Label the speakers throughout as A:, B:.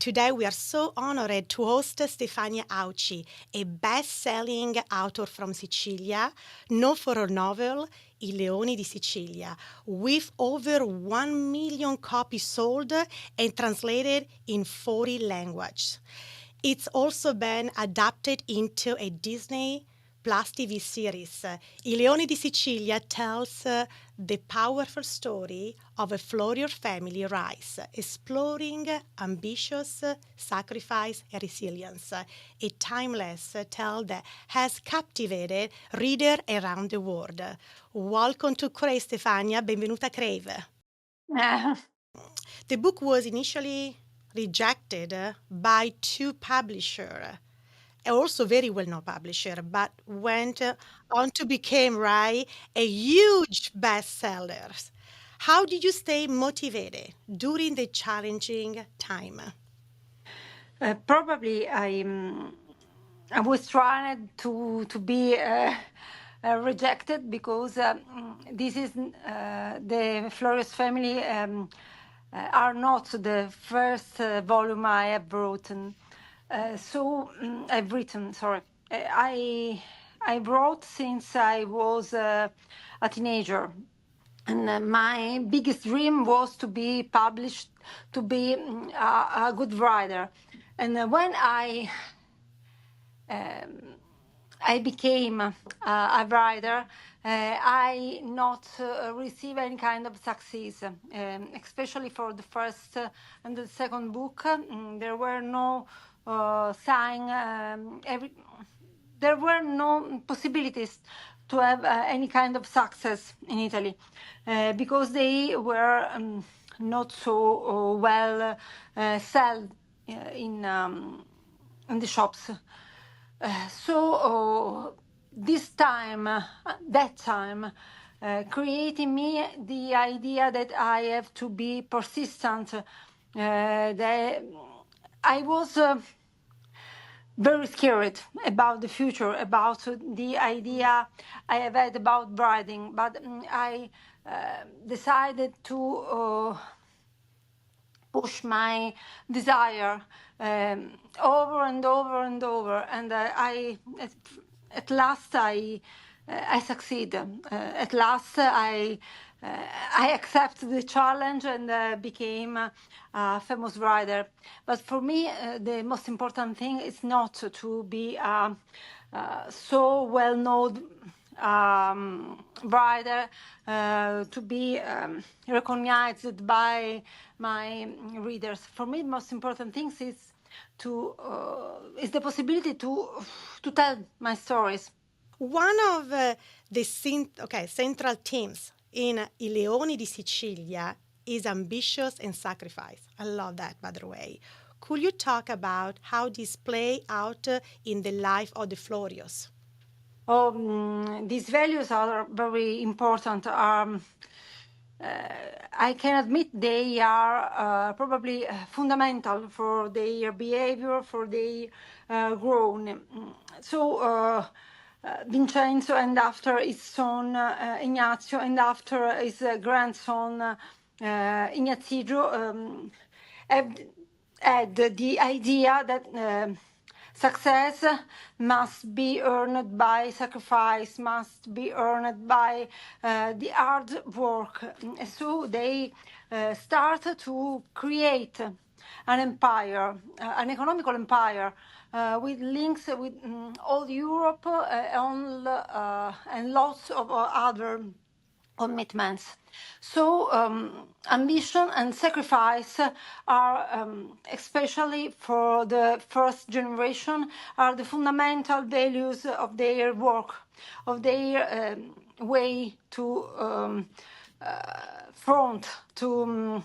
A: Today we are so honored to host Stefania Auci, a best-selling author from Sicilia, known for her novel I Leoni di Sicilia, with over 1 million copies sold and translated in 40 languages. It's also been adapted into a Disney Plus TV series. I Leoni di Sicilia tells the powerful story of a Florio family rise, exploring ambitious, sacrifice, and resilience. A timeless tale that has captivated readers around the world. Welcome to Crave, Stefania. Benvenuta a Crave. The book was initially rejected by two publishers, also very well-known publisher, but went on to become, right, a huge bestseller. How did you stay motivated during the challenging time?
B: Probably I was trying to be rejected because this is the Flores family are not the first volume I have written. I've written. Sorry, I wrote since I was a teenager. And my biggest dream was to be published, to be a good writer. And when I became a writer, I not receive any kind of success, especially for the first and the second book. There were no sign. There were no possibilities to have any kind of success in Italy because they were not so well sold in the shops. This time, that time, creating me the idea that I have to be persistent. That I was very scared about the future, about the idea I have had about writing, but I decided to push my desire over and over and over, and at last I succeed. At last I accepted the challenge and became a famous writer. But for me, the most important thing is not to be so well known writer, to be recognized by my readers. For me, the most important thing is the possibility to tell my stories.
A: One of the central themes in I Leoni di Sicilia is ambitious and sacrifice. I love that, by the way. Could you talk about how this play out in the life of the Florios?
B: These values are very important. I can admit they are probably fundamental for their behavior, for their growth. Vincenzo, and after his son Ignazio, and after his grandson Ignazio, have had the idea that success must be earned by sacrifice, must be earned by the hard work. So they start to create an empire, an economical empire, with links with all Europe and lots of other commitments. So ambition and sacrifice are, especially for the first generation, are the fundamental values of their work, of their way to front, to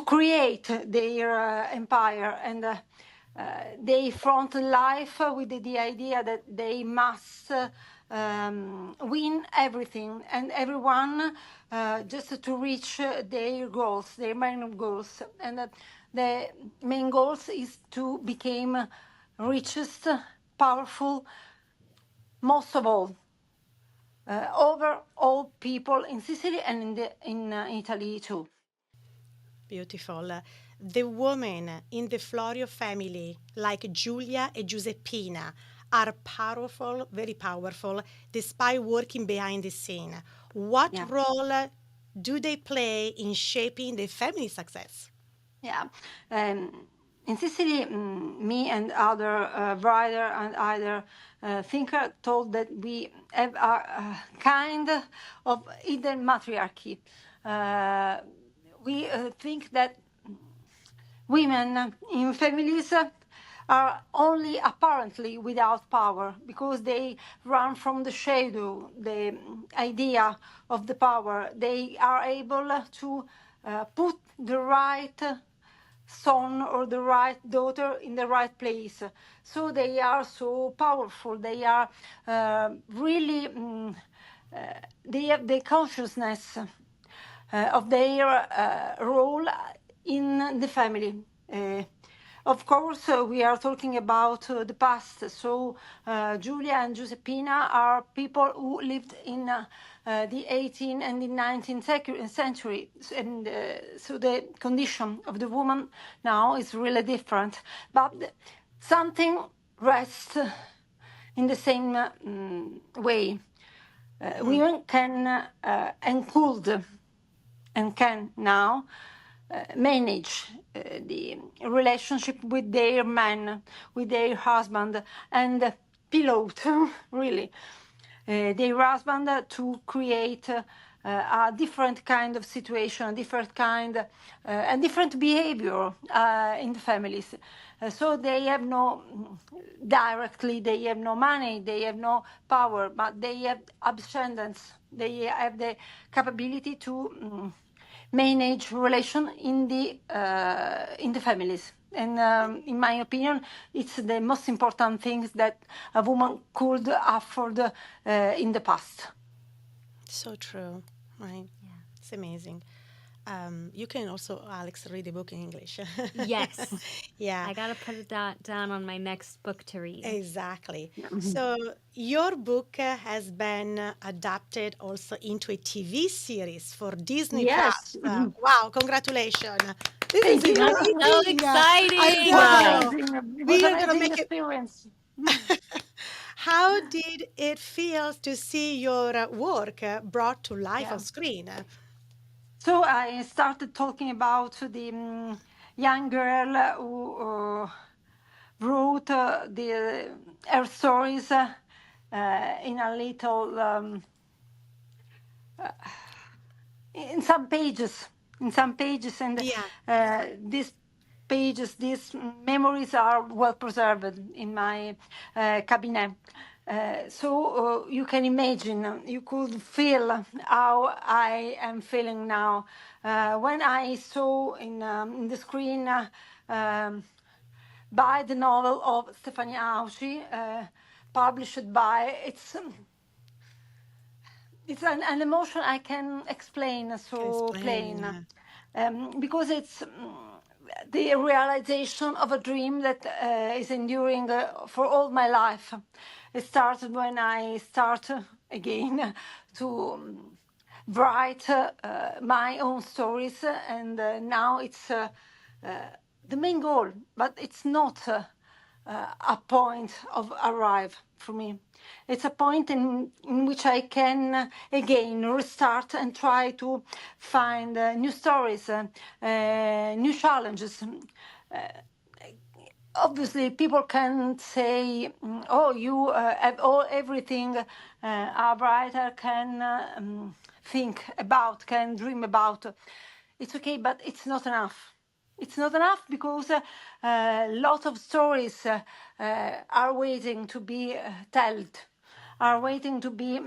B: create their empire. And they front life with the idea that they must win everything and everyone just to reach their goals, their main goals. And the main goals is to become richest, powerful, most of all, over all people in Sicily and in Italy too.
A: Beautiful. the women in the Florio family, like Giulia and Giuseppina, are powerful, very powerful, despite working behind the scene. What
B: Yeah.
A: role do they play in shaping the family success?
B: Yeah. In Sicily, me and other writer and other thinker told that we have a kind of hidden matriarchy. Uh, we think that women in families are only apparently without power because they run from the shadow, the idea of the power. They are able to put the right son or the right daughter in the right place. So they are so powerful. They are really, they have the consciousness of their role in the family. Uh, of course, we are talking about the past. So, Giulia and Giuseppina are people who lived in the 18th and the 19th century. And so the condition of the woman now is really different. But something rests in the same way. Women can and could and can now manage the relationship with their man, with their husband, and pilot really their husband to create a different kind of situation, a different kind and different behavior in the families. So they have no directly, they have no money, they have no power, but they have ascendance. They have the capability to manage relation in the families. And in my opinion, it's the most important things that a woman could afford in the past.
A: So true, right? It's amazing. You can also, Alex, read the book in English.
C: Yes.
A: Yeah,
C: I gotta put that down on my next book to read.
A: exactly. So your book has been adapted also into a TV series for Disney
B: Yes.
A: Plus. Wow, congratulations. This is
B: Thank you.
C: That's so
A: exciting. I
C: exciting.
B: It was
A: know.
B: amazing. It was
A: We are gonna
B: amazing
A: make it.
B: experience.
A: How did it feel to see your work brought to life on
B: Yeah.
A: screen?
B: So I started talking about the young girl who wrote her stories in a little in some pages, and
A: Yeah.
B: these pages, these memories are well preserved in my cabinet. So you can imagine, you could feel how I am feeling now when I saw in the screen by the novel of Stefania Auci, published by it's an emotion I can explain
A: Can
B: so plain,
A: explain.
B: because it's the realization of a dream that is enduring for all my life. It started when I start again to write my own stories, and now it's the main goal, but it's not a point of arrive for me. It's a point in which I can again restart and try to find new stories, new challenges. Obviously, people can say, "Oh, you have all everything a writer can think about, can dream about." It's okay, but it's not enough. It's not enough because a lot of stories are waiting to be told, are waiting to be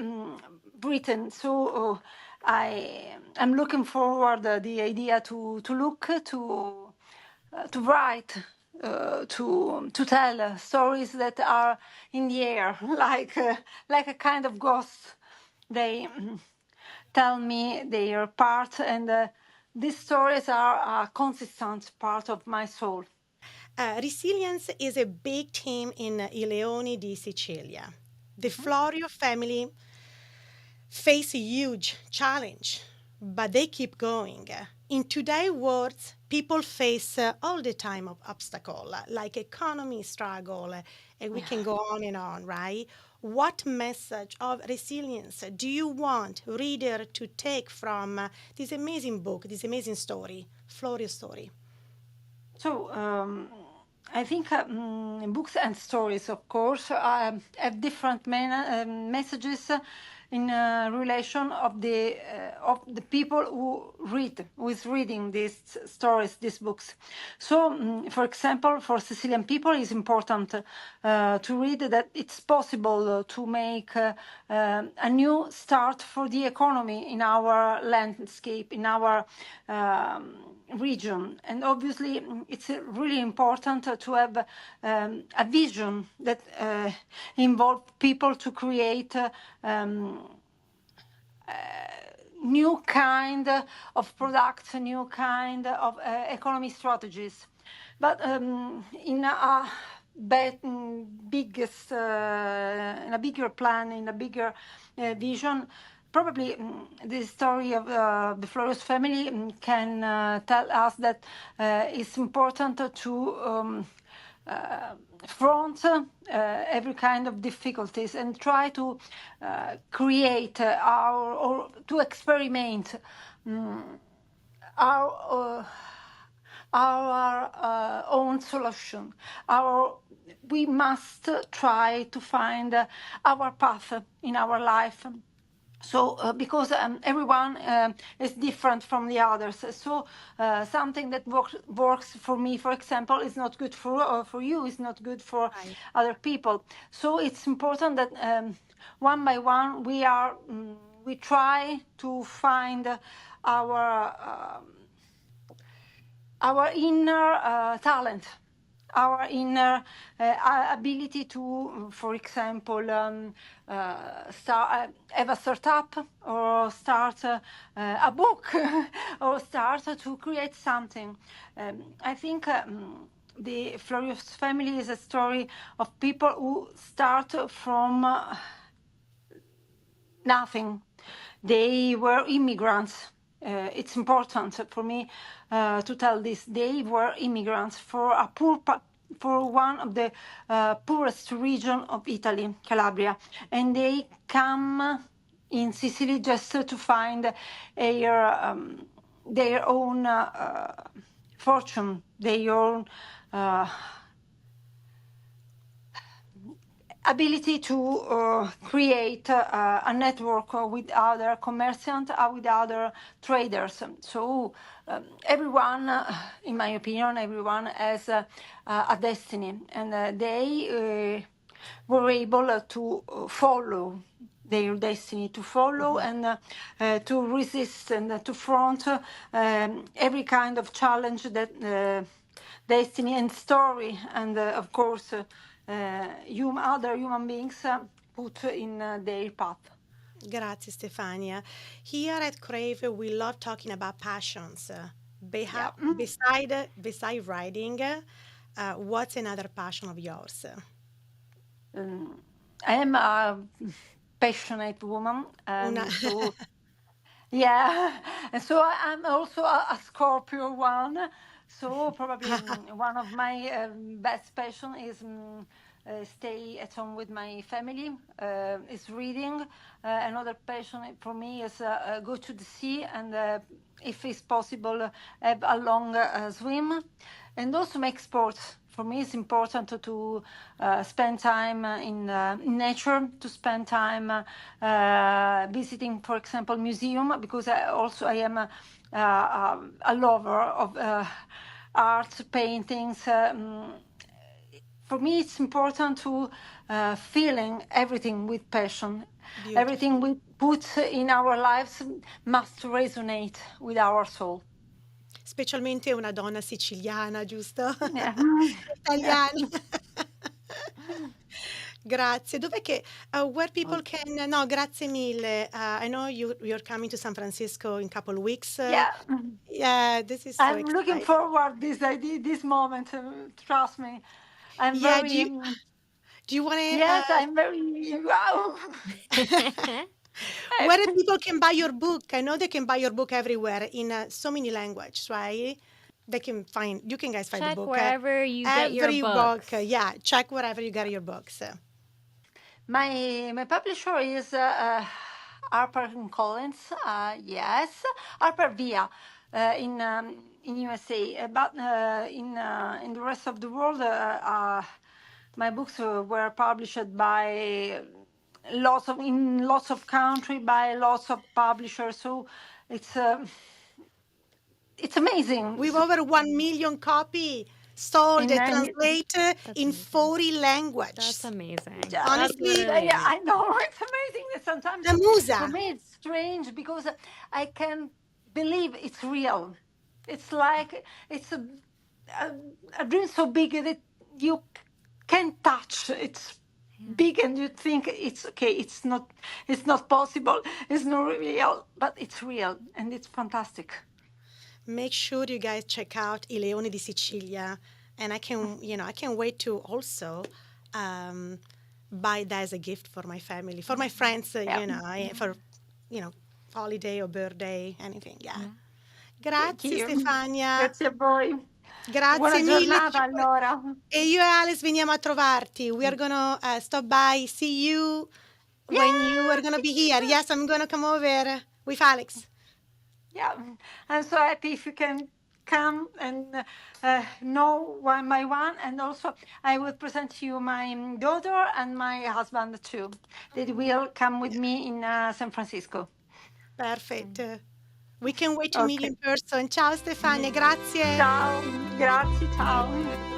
B: written. So I'm looking forward the idea to look to write, to tell stories that are in the air, like a kind of ghost. They tell me their part, and these stories are a consistent part of my soul.
A: Resilience is a big theme in I Leoni di Sicilia. The Florio family face a huge challenge, but they keep going. In today's world, people face all the time of obstacle, like economy struggle, and we can go on, right? What message of resilience do you want reader to take from this amazing book, this amazing story, Florio's story?
B: So I think books and stories, of course, have different messages in relation of the people who is reading these stories, these books. So, for example, for Sicilian people, it's important to read that it's possible to make a new start for the economy in our landscape, in our region. And obviously, it's really important to have a vision that involves people to create new kind of products, new kind of economy strategies. But in a biggest, in a bigger plan, in a bigger vision, probably the story of the Florio's family can tell us that it's important to front every kind of difficulties and try to create or to experiment our own solution. We must try to find our path in our life. So, because everyone is different from the others, so something that works for me, for example, is not good for you, is not good for
A: Right.
B: other people. So it's important that one by one we try to find our inner talent, our inner ability to, for example, have a startup or start a book or start to create something. I think the Florio's family is a story of people who start from nothing. They were immigrants. It's important for me to tell this. They were immigrants for for one of the poorest region of Italy, Calabria, and they come in Sicily just to find their own fortune, their own ability to create a network with other commerciants, with other traders. So everyone, in my opinion, everyone has a destiny, and they were able to follow their destiny, to follow and to resist and to front every kind of challenge that destiny and story and of course other human beings put in their path.
A: Grazie, Stefania. Here at Crave, we love talking about passions.
B: Yeah.
A: Beside writing, what's another passion of yours?
B: I am a passionate woman, and
A: Una-
B: so yeah, and so I'm also a Scorpio one. So probably one of my best passion is stay at home with my family. Is reading. Another passion for me is go to the sea and, if it's possible, have a long swim, and also make sports. For me, it's important to spend time in nature, to spend time visiting, for example, museum, because I am a lover of art, paintings. For me, it's important to feeling everything with passion. Everything
A: Beautiful.
B: we put in our lives must resonate with our soul.
A: Specialmente una donna siciliana, giusto?
B: Yeah. Yeah.
A: Italiana. Grazie. Dov'è che where people can no, grazie mille. I know you're coming to San Francisco in a couple of weeks.
B: Yeah.
A: Yeah, this is so
B: I'm looking
A: exciting.
B: forward this idea, this moment. Trust me, I'm
A: Yeah,
B: very
A: do you want
B: yes, I'm very wow.
A: Where people can buy your book? I know they can buy your book everywhere in so many languages, right? They can find, you can guys find the
C: Check
A: book.
C: wherever you get your
A: Every book,
C: books.
A: yeah, check wherever you get your books.
B: My publisher is Harper Collins. Yes, Harper Via in USA, but in the rest of the world, my books were published by lots of country by lots of publishers. So it's it's amazing.
A: We've over 1 million copy sold and
B: And
A: translated in
C: amazing.
A: 40 languages.
C: That's amazing.
B: Yeah,
C: That's
A: Honestly,
C: literally
B: yeah, I
C: amazing.
B: know it's amazing. That sometimes
A: the musa.
B: for me it's strange because I can believe it's real. It's like it's a dream so big that you can't touch. It's big, and you think it's okay. It's not possible. It's not real, but it's real, and it's fantastic.
A: Make sure you guys check out I Leoni di Sicilia, and I can't wait to also buy that as a gift for my family, for my friends, for holiday or birthday, anything. Yeah.
B: Thank
A: Grazie
B: you.
A: Stefania.
B: Grazie a voi.
A: Grazie
B: Buona
A: mille.
B: giornata allora.
A: E io e Alice veniamo a trovarti. We are gonna stop by, see you when you are gonna be here. Yes, I'm gonna come over with Alex.
B: Yeah, I'm so happy if you can come and know one by one. And also, I will present you my daughter and my husband too. They will come with me in San Francisco.
A: Perfect. We can wait to meet
B: Okay.
A: in person. Ciao Stefania, grazie.
B: Ciao, grazie, ciao.